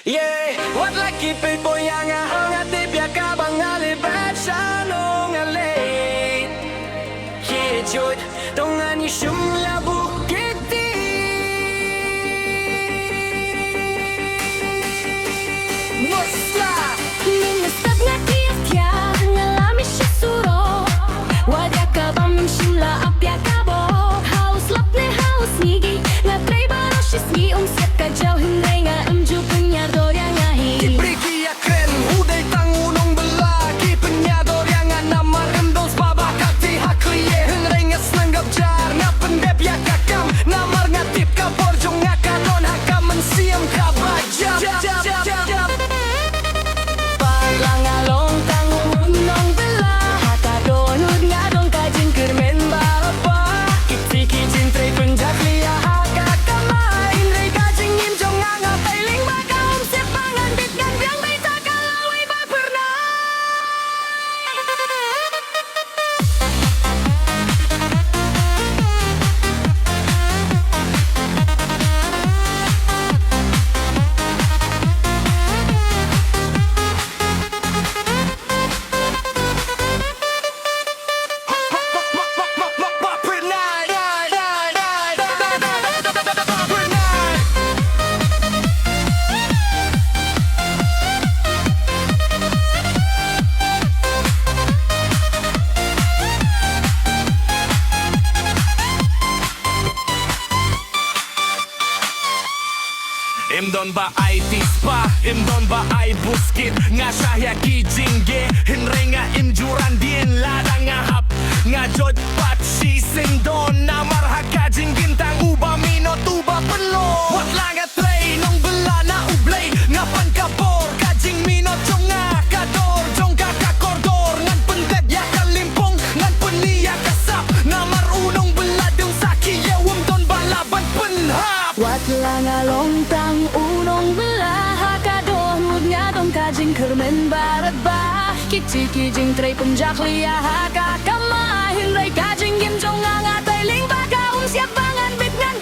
Yeah, what like keep it boy yang ate pia ka bangali bad shalong alay. Yeah, joy, don't ani shum la bukiti. Musla, Minastag na tiya ngalami siya suro. Wadya ka bang shula apya ka bo. House lap ne house nigi nga tray baro shis ni siap ka jaw hinay nga amju punya dorya nga hi. Ibriki ya kren, uday tang unong bala. Kipenyador yang namarim dos baba kati hakliye. Henrengas nanggap jar, ngapendep ya kakam. Namar ngatip ka borjong ngakadon hakam mensiam ka bajab. Palang along tang unong bala. Hakadonod nga dong kajing kermen baba. Kiti-kijin tray penjak liya hakakamay. Inray kajing imjong nga nga pailing baka umsip pangan bit ngan biang bay takalaway ba pernah. Imdon ba ay tispa, imdon ba ay buskit. Nga siya kijingge, hinre nga imjuran din. Lada nga hap, nga jod pat sisindon. Na marhaka jinggintang uba minot uba penlo. Wat lang nga tray, nong bela na ublay. Nga pankabor, kajing minot jong nga kador. Jong kakakordor, ngan pendep ya kalimpong. Ngan peniya kasap, na marunong bela yung saki. Yawam don balaban penhap. Wat lang along tang unong bela. Hakadonod nga dong kajing kermen barat ba. Kiti-kijing tray penjak liya hakakamay. Hinray kajing imjong nga nga tailing baka umsiap bangan bit ngan